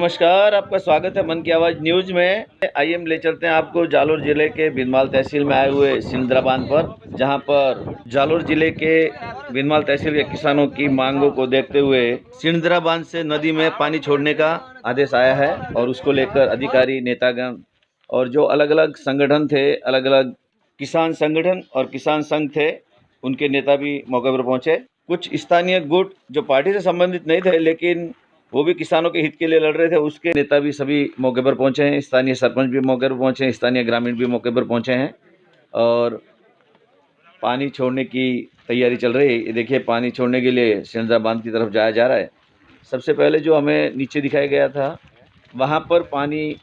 नमस्कार, आपका स्वागत है मन की आवाज़ न्यूज़ में। आइए हम ले चलते हैं आपको जालोर जिले के बिनमाल तहसील में आए हुए सिंदरा बांध पर, जहां पर जालोर जिले के बिनमाल तहसील के किसानों की मांगों को देखते हुए सिंदरा बांध से नदी में पानी छोड़ने का आदेश आया है और उसको लेकर अधिकारी, नेतागण और जो अलग अलग संगठन थे, अलग अलग किसान संगठन और किसान संघ थे, उनके नेता भी मौके पर पहुंचे। कुछ स्थानीय गुट जो पार्टी से संबंधित नहीं थे लेकिन वो भी किसानों के हित के लिए लड़ रहे थे, उसके नेता भी सभी मौके पर पहुंचे हैं। स्थानीय सरपंच भी मौके पर पहुंचे हैं, स्थानीय ग्रामीण भी मौके पर पहुंचे हैं और पानी छोड़ने की तैयारी चल रही है। ये देखिए, पानी छोड़ने के लिए सिंदरा बांध की तरफ जाया जा रहा है। सबसे पहले जो हमें नीचे दिखाया गया था, वहाँ पर पानी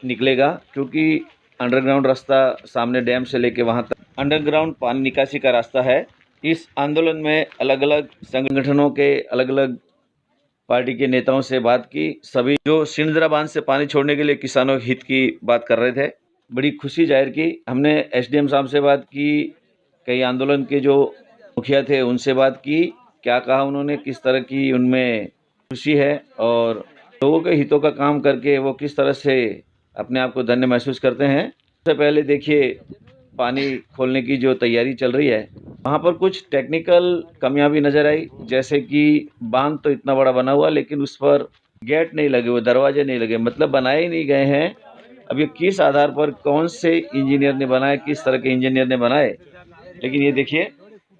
निकलेगा क्योंकि अंडरग्राउंड रास्ता सामने डैम से लेके वहाँ तक अंडरग्राउंड पानी निकासी का रास्ता है। इस आंदोलन में अलग अलग संगठनों के अलग अलग पार्टी के नेताओं से बात की। सभी जो सिंदरा बांध से पानी छोड़ने के लिए किसानों के हित की बात कर रहे थे। बड़ी खुशी जाहिर की। हमने एसडीएम साहब से बात की, कई आंदोलन के जो मुखिया थे उनसे बात की। क्या कहा उन्होंने, किस तरह की उनमें खुशी है और लोगों के हितों का काम करके वो किस तरह से अपने आप को धन्य महसूस करते हैं। सबसे पहले देखिए, पानी खोलने की जो तैयारी चल रही है, वहाँ पर कुछ टेक्निकल कमियां भी नज़र आई, जैसे कि बांध तो इतना बड़ा बना हुआ लेकिन उस पर गेट नहीं लगे हुए, दरवाजे नहीं लगे, मतलब बनाए ही नहीं गए हैं। अब ये किस आधार पर, कौन से इंजीनियर ने बनाए, किस तरह के इंजीनियर ने बनाए, लेकिन ये देखिए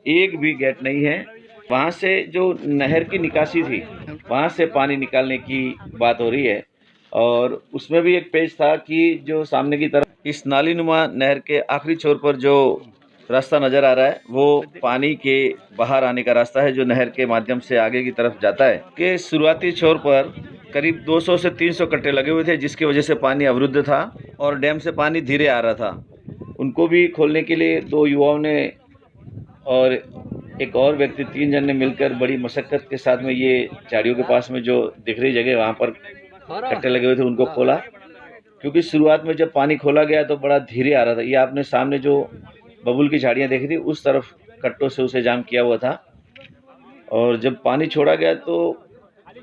एक भी गेट नहीं है। वहाँ से जो नहर की निकासी थी, वहाँ से पानी निकालने की बात हो रही है और उसमें भी एक पेज था कि जो सामने की तरफ इस नालीनुमा नहर के आखिरी छोर पर जो रास्ता नज़र आ रहा है वो पानी के बाहर आने का रास्ता है, जो नहर के माध्यम से आगे की तरफ जाता है। के शुरुआती छोर पर करीब 200 से 300 कट्टे लगे हुए थे, जिसकी वजह से पानी अवरुद्ध था और डैम से पानी धीरे आ रहा था। उनको भी खोलने के लिए दो युवाओं ने और एक और व्यक्ति, 3 जन ने मिलकर बड़ी मशक्कत के साथ में ये झाड़ियों के पास में जो दिख रही जगह, वहाँ पर कट्टे लगे हुए थे, उनको खोला। क्योंकि शुरुआत में जब पानी खोला गया तो बड़ा धीरे आ रहा था। ये आपने सामने जो बबुल की झाड़ियाँ देखी थी, उस तरफ कट्टों से उसे जाम किया हुआ था और जब पानी छोड़ा गया तो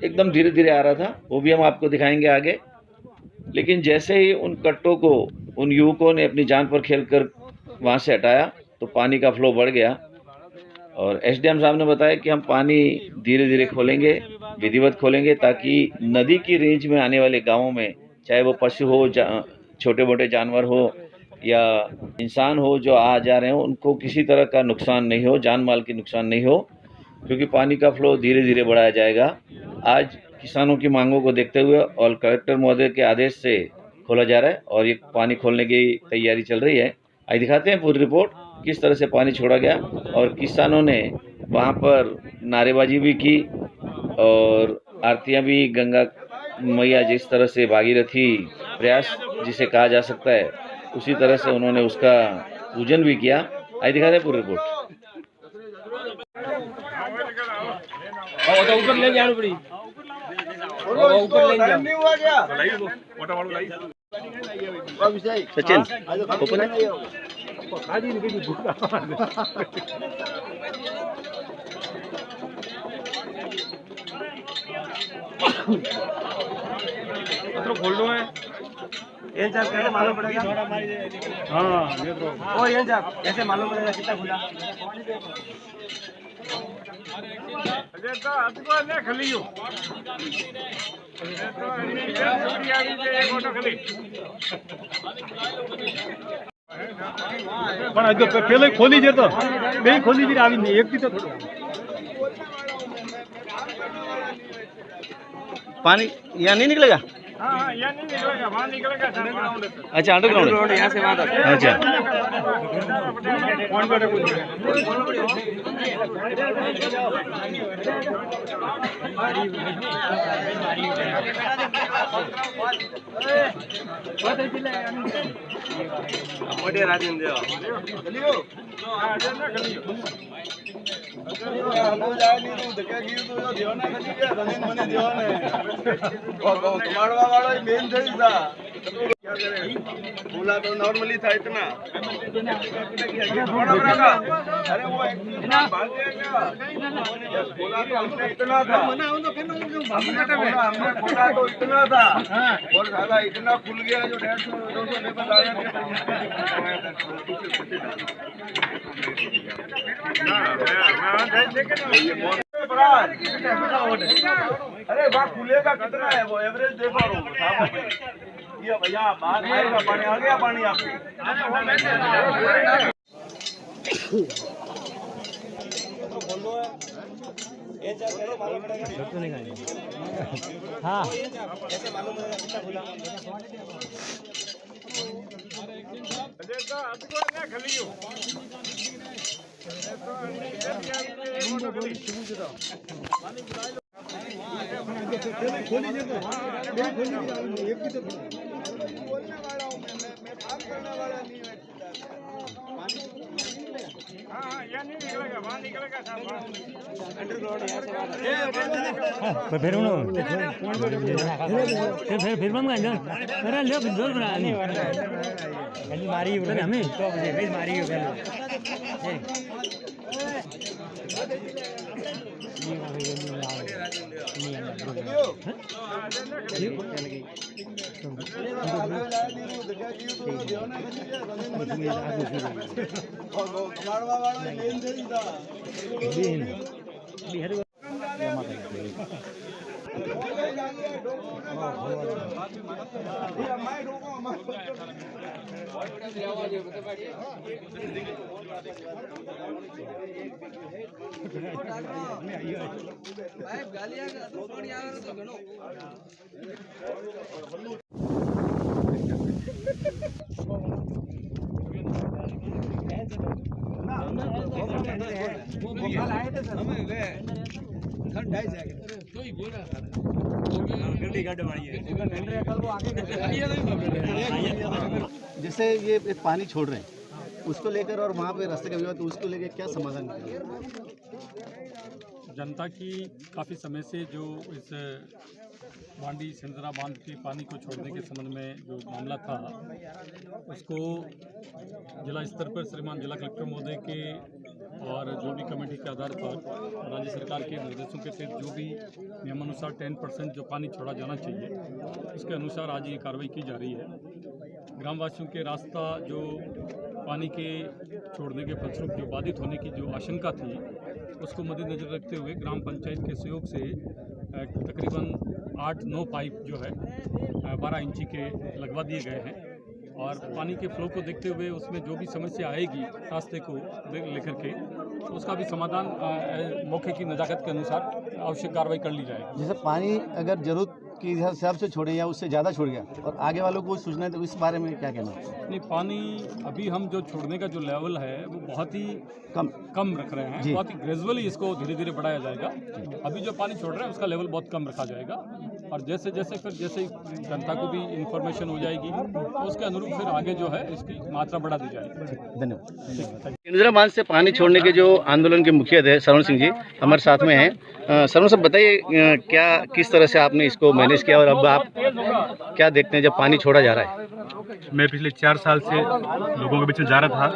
एकदम धीरे धीरे आ रहा था। वो भी हम आपको दिखाएंगे आगे। लेकिन जैसे ही उन कट्टों को उन युवकों ने अपनी जान पर खेलकर वहाँ से हटाया तो पानी का फ्लो बढ़ गया और एसडीएम साहब ने बताया कि हम पानी धीरे धीरे खोलेंगे, विधिवत खोलेंगे, ताकि नदी की रेंज में आने वाले गाँवों में, चाहे वो पशु हो, छोटे मोटे जानवर हो या इंसान हो जो आ जा रहे हो, उनको किसी तरह का नुकसान नहीं हो, जान माल की नुकसान नहीं हो, क्योंकि पानी का फ्लो धीरे धीरे बढ़ाया जाएगा। आज किसानों की मांगों को देखते हुए और कलेक्टर महोदय के आदेश से खोला जा रहा है और ये पानी खोलने की तैयारी चल रही है। आज दिखाते हैं पूरी रिपोर्ट, किस तरह से पानी छोड़ा गया और किसानों ने वहाँ पर नारेबाजी भी की और आरतियाँ भी, गंगा मैया जिस तरह से भागीरथी प्रयास जिसे कहा जा सकता है, उसी तरह से उन्होंने उसका पूजन भी किया। आई दिखा दे पूरी रिपोर्ट। ऊपर ले जाओ, बड़ी ऊपर ले जाओ। सचिन ओपन है। खोल दो है ये साहब, कैसे मालूम पड़ेगा? हाँ ये तो, और ये साहब कैसे मालूम पड़ेगा कितना खुला? अरे तो आपको ना खलियो, अरे तो एक फोटो खली પણ આ જો પેલે ખોલી છે તો બે ખોલી છે, આવી નહીં એક થી તો થોડું पानी यहाँ नहीं निकलेगा। हाँ यहाँ नहीं निकलेगा, वहाँ निकलेगा अंडरग्राउंड। अच्छा, अंडरग्राउंड यहाँ से वहाँ तक। अच्छा, कौन बैठा कुछ मोटे राजेंद्र बोला तो नॉर्मली था इतना, अरे वो इतना भाग गया क्या? बोला तो हमने इतना था, हमने बोला तो इतना था, और साला इतना खुल गया जो 150-200 लेकर अरे वहाँ खुलेगा कितना है वो एवरेज देखो ये भैया बाहर आएगा पानी, आ गया पानी आपको। हाँ फिर बन गए अरे लो जोर बना नहीं मारी हमें तो मारी जैसे ये पानी छोड़ रहे हैं उसको लेकर और वहाँ पे रास्ते का विवाद, तो उसको लेकर क्या समाधान करेंगे? जनता की काफ़ी समय से जो इस बांडी सिंदरा बांध के पानी को छोड़ने के संबंध में जो मामला था उसको जिला स्तर पर श्रीमान जिला कलेक्टर महोदय के और जो भी कमेटी के आधार पर राज्य सरकार के निर्देशों के तहत जो भी नियमानुसार 10% जो पानी छोड़ा जाना चाहिए उसके अनुसार आज ये कार्रवाई की जा रही है। ग्रामवासियों के रास्ता जो पानी के छोड़ने के फलस्वरूप जो बाधित होने की जो आशंका थी उसको मद्देनजर रखते हुए ग्राम पंचायत के सहयोग से तकरीबन 8-9 पाइप जो है 12 इंची के लगवा दिए गए हैं और पानी के फ्लो को देखते हुए उसमें जो भी समस्या आएगी रास्ते को लेकर के उसका भी समाधान मौके की नज़ाकत के अनुसार आवश्यक कार्रवाई कर ली जाएगी। जैसे पानी अगर जरूरत के हिसाब से छोड़े या उससे ज़्यादा छोड़ गया और आगे वालों को सूचना है तो इस बारे में क्या कहना है? नहीं, पानी अभी हम जो छोड़ने का जो लेवल है वो बहुत ही कम रख रहे हैं, बहुत ही ग्रेजुअली इसको धीरे धीरे बढ़ाया जाएगा। अभी जो पानी छोड़ रहे हैं उसका लेवल बहुत कम रखा जाएगा और जैसे जनता को भी इंफॉर्मेशन हो जाएगी तो उसके अनुरूप फिर आगे जो है इसकी मात्रा बढ़ा दी जाएगी। धन्यवाद। इंदिरा बांध से पानी छोड़ने के जो आंदोलन के मुखिया थे सरवण सिंह जी हमारे साथ में हैं। सरवण साहब बताइए क्या किस तरह से आपने इसको मैनेज किया और अब आप क्या देखते हैं जब पानी छोड़ा जा रहा है? मैं पिछले 4 साल से लोगों के बीच में जा रहा था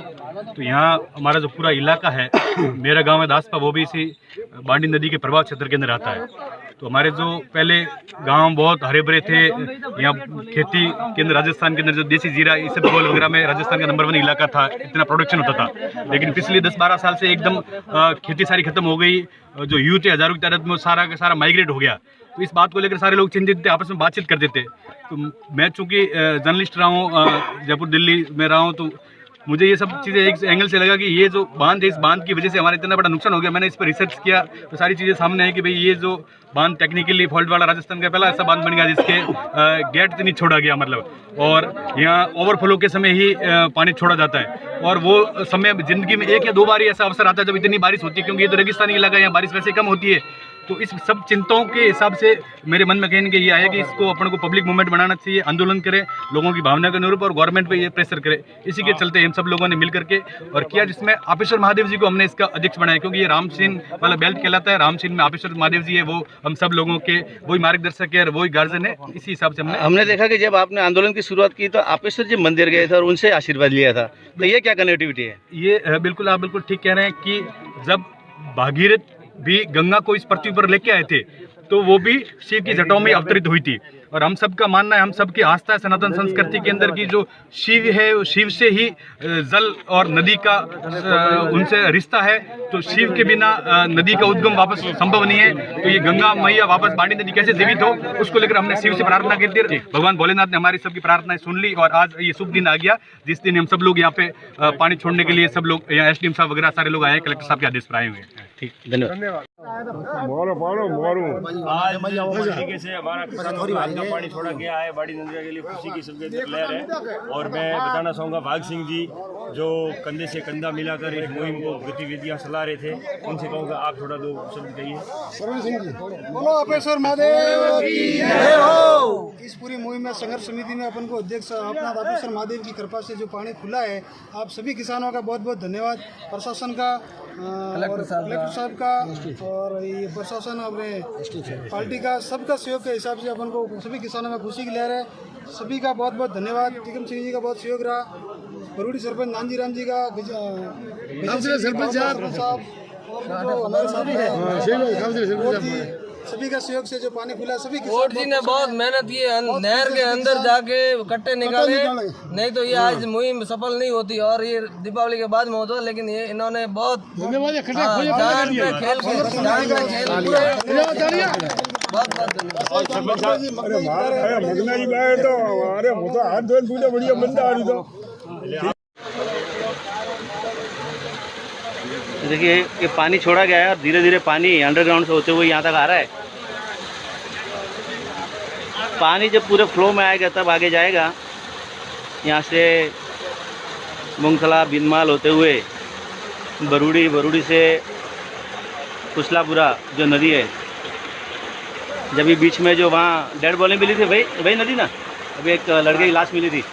तो यहाँ हमारा जो पूरा इलाका है मेरा गांव है दासपा, वो भी इसी बांडी नदी के प्रभाव क्षेत्र के अंदर आता है। तो हमारे जो पहले गांव बहुत हरे भरे थे, यहाँ खेती के अंदर राजस्थान के अंदर जो देसी जीरा इस सब गोल वगैरह में राजस्थान का नंबर 1 इलाका था, इतना प्रोडक्शन होता था। लेकिन पिछले 10-12 साल से एकदम खेती सारी खत्म हो गई, जो यूथ है हज़ारों की तादाद में सारा का सारा माइग्रेट हो गया। तो इस बात को लेकर सारे लोग चिंतित थे, आपस में बातचीत करते थे। तो मैं चूँकि जर्नलिस्ट रहा हूँ, जयपुर दिल्ली में रहा हूँ, तो मुझे ये सब चीज़ें एक एंगल से लगा कि ये जो बांध है इस बांध की वजह से हमारा इतना बड़ा नुकसान हो गया। मैंने इस पर रिसर्च किया तो सारी चीज़ें सामने आई कि भाई ये जो बांध टेक्निकली फॉल्ट वाला राजस्थान का पहला ऐसा बांध बन गया जिसके गेट नहीं छोड़ा गया मतलब, और यहाँ ओवरफ्लो के समय ही पानी छोड़ा जाता है। और वो समय ज़िंदगी में 1 या 2 बार ही ऐसा अवसर आता है जब इतनी बारिश होती है, क्योंकि ये तो रेगिस्तानी इलाका है, यहाँ बारिश वैसे कम होती है। तो इस सब चिंताओं के हिसाब से मेरे मन में कहने के ये आया कि इसको अपन को पब्लिक मूवमेंट बनाना चाहिए, आंदोलन करें लोगों की भावना के अनुरूप और गवर्नमेंट पे ये प्रेशर करे। इसी के चलते हम सब लोगों ने मिल करके और किया, जिसमें आपेश्वर महादेव जी को हमने इसका अध्यक्ष बनाया, क्योंकि ये रामसीन वाला बेल्ट कहलाता है। रामसीन में आपेश्वर महादेव जी है, वो हम सब लोगों के वही मार्गदर्शक है और वही गार्जियन है। इसी हिसाब से हमने देखा कि जब आपने आंदोलन की शुरुआत की तो आपेश्वर जी मंदिर गए थे और उनसे आशीर्वाद लिया था, तो ये क्या कनेक्टिविटी है? ये बिल्कुल आप बिल्कुल ठीक कह रहे हैं कि जब भागीरथ भी गंगा को इस पृथ्वी पर लेके आए थे तो वो भी शिव की जटाओं में अवतरित हुई थी। और हम सबका मानना है, हम सबकी आस्था है सनातन संस्कृति के अंदर की जो शिव है, वो शिव से ही जल और नदी का उनसे रिश्ता है। तो शिव के बिना नदी का उद्गम वापस संभव नहीं है। तो ये गंगा मैया वापस बांडी नदी कैसे जीवित हो, उसको लेकर हमने शिव से प्रार्थना की थी। भगवान भोलेनाथ ने हमारी सबकी प्रार्थनाएं सुन ली और आज ये शुभ दिन आ गया जिस दिन हम सब लोग यहाँ पे पानी छोड़ने के लिए सब लोग यहाँ एसडीएम साहब वगैरह सारे लोग आए हैं, कलेक्टर साहब के आदेश पर आए हुए हैं। ठीक, धन्यवाद। आज जिस तरीके से हमारा किसानों का हल्का पानी छोड़ा गया है, बाड़ी नदी के लिए खुशी की सबके लहर है। और मैं बताना चाहूँगा भाग सिंह जी जो कंधे से कंधा मिलाकर इस मुहिम को गतिविधियाँ चला रहे थे, उनसे कहूँगा आप थोड़ा दो शब्द कहिए। सरवण सिंह जी, बोलो आपेश्वर महादेव की जय हो। इस पूरी मुहिम में संघर्ष समिति में अपन को अध्यक्ष अपना आपेश्वर महादेव की कृपा से जो पानी खुला है, आप सभी किसानों का बहुत बहुत धन्यवाद। प्रशासन का, कलेक्टर साहब का और ये प्रशासन अपने पार्टी का, सबका सहयोग के हिसाब से अपन को सभी किसानों में खुशी की लहर है। सभी का बहुत बहुत धन्यवाद। टिकम सिंह जी का बहुत सहयोग रहा, बरूडी सरपंच नानजी राम जी का, सरपंच साहब और जो हमारे साथ सभी का सहयोग से जो पानी खुला, सभी कोर्ट जी ने बहुत मेहनत की, नहर के अंदर जाके कट्टे निकाले, नहीं तो ये आज मुहिम सफल नहीं होती और ये दीपावली के बाद में होता। लेकिन ये इन्होंने बहुत जान पे खेल देखिए ये पानी छोड़ा गया है और धीरे धीरे पानी अंडरग्राउंड से होते हुए यहाँ तक आ रहा है। पानी जब पूरे फ्लो में आएगा तब आगे जाएगा। यहाँ से मुंगथला बिनमाल होते हुए बरूडी से कुशलापुरा जो नदी है, जब ये बीच में जो वहाँ डेड बॉडी मिली थी वही नदी ना, अभी एक लड़के की लाश मिली थी,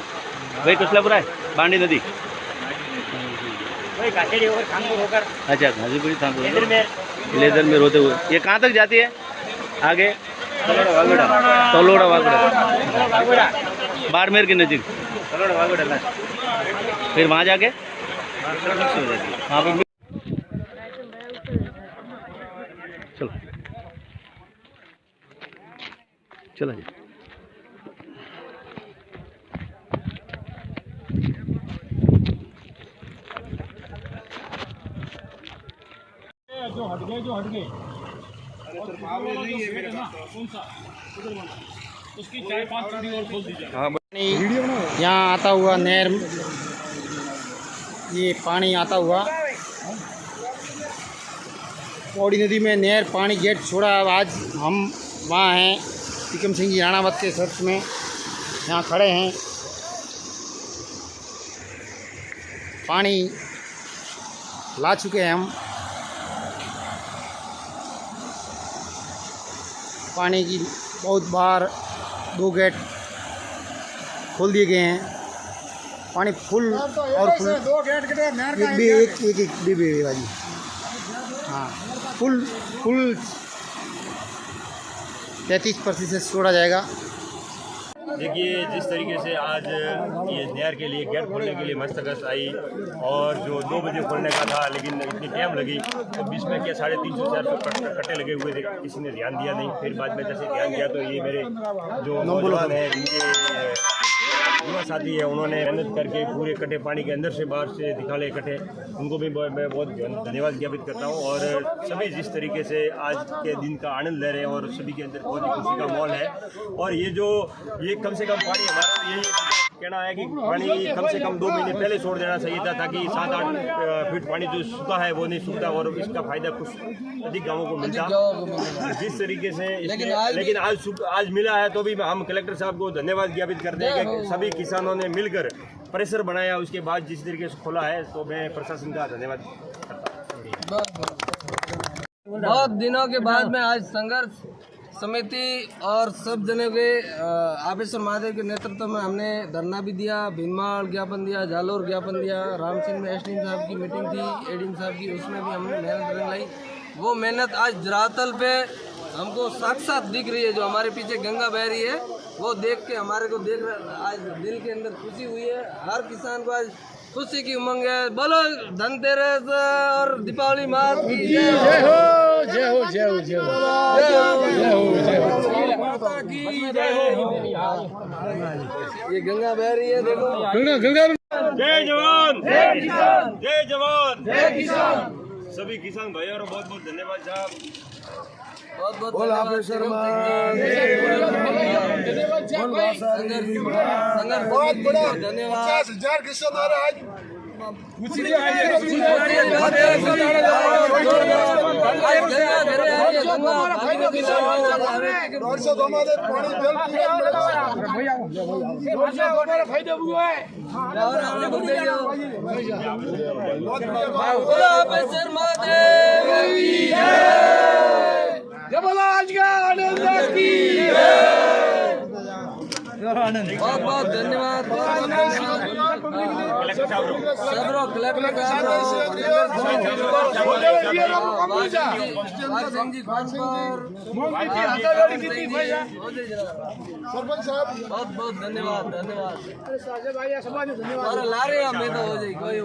वही कुशलापुरा है, बांडी नदी। अच्छा, गाजीपुरी लेदर में रोते हुए ये कहाँ तक जाती है? आगे तलोड़ा वागड़ा बाड़मेर के नज़दीक, फिर वहाँ जाके वहाँ पर चलो चलो जी। जो हट गए उसकी 4-5 सीढ़ी और खोल दीजिए। यहाँ आता हुआ नहर, ये पानी आता हुआ पौड़ी नदी में नहर पानी गेट छोड़ा। आज हम वहाँ हैं टिकम सिंह जी राणावत के सर्च में, यहाँ खड़े हैं। पानी ला चुके हैं हम। पानी की बहुत बार 2 गेट खोल दिए गए हैं। पानी फुल और फुल, एक भी बाजी, हाँ फुल 33% छोड़ा जाएगा। देखिए जिस तरीके से आज ये नहर के लिए गेट खोलने के लिए मस्तगस्त आई और जो 2 बजे खोलने का था, लेकिन इतनी टाइम लगी तो बीच में क्या 350-400 कट्टे लगे हुए थे, किसी ने ध्यान दिया नहीं। फिर बाद में जैसे ध्यान दिया तो ये मेरे जो नौजवान हैं, जिनके युवा साथी है, उन्होंने मेहनत करके पूरे कट्टे पानी के अंदर से बाहर से दिखाले कट्टे, उनको भी मैं बहुत धन्यवाद ज्ञापित करता हूँ। और सभी जिस तरीके से आज के दिन का आनंद ले रहे हैं और सभी के अंदर बहुत ही खुशी का माहौल है। और ये कम से कम पानी हमारा यही कहना है कि पानी कम से कम 2 महीने पहले छोड़ देना चाहिए था, ताकि 7-8 फीट पानी जो सूखा है वो नहीं सूखता और इसका फायदा कुछ अधिक गाँवों को मिलता जिस तरीके से। लेकिन आज मिला है तो भी हम कलेक्टर साहब को धन्यवाद ज्ञापित करते हैं कि सभी किसानों ने मिलकर प्रेशर बनाया, उसके बाद जिस तरीके से खोला है, तो मैं प्रशासन का धन्यवाद करता हूँ। बहुत दिनों के बाद में आज संघर्ष समिति और सब जने के आपेश्वर महादेव के नेतृत्व में हमने धरना भी दिया, भीनमाल ज्ञापन दिया, जालोर ज्ञापन दिया। राम सिंह में एसडीएम साहब की मीटिंग थी, एडीएम साहब की, उसमें भी हमने मेहनत लाई। वो मेहनत आज जरातल पे हमको साक्षात दिख रही है। जो हमारे पीछे गंगा बह रही है वो देख के हमारे को देख आज दिल के अंदर खुशी हुई है। हर किसान को आज खुशी की उमंग है। बोलो धनतेरस और दीपावली माँ की जय हो, जय हो, जय हो, जय हो, जय हो, जय हो, माता की जय हो। ये गंगा बह रही है, देखो गंगा। जय जवान, जय किसान, जय जवान, जय किसान। सभी किसान भाइयों बहुत बहुत धन्यवाद साहब। बहुत बहुत धन्यवाद। 50,000 किसान आ रहे आज बहुत बहुत धन्यवाद। सरपंच साहब बहुत बहुत धन्यवाद, धन्यवाद। और ला रहे हैं हमें तो हो जाए कोई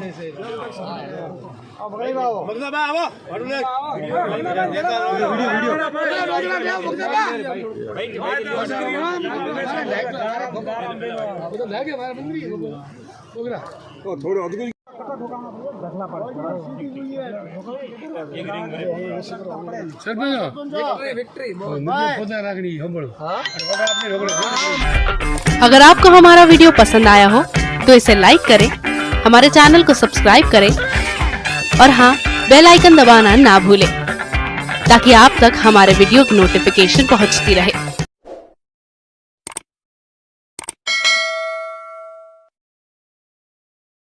अगर आपको हमारा वीडियो पसंद आया हो तो इसे लाइक करें, हमारे चैनल को सब्सक्राइब करें और हाँ, बेल आइकन दबाना ना भूलें ताकि आप तक हमारे वीडियो की नोटिफिकेशन पहुंचती रहे।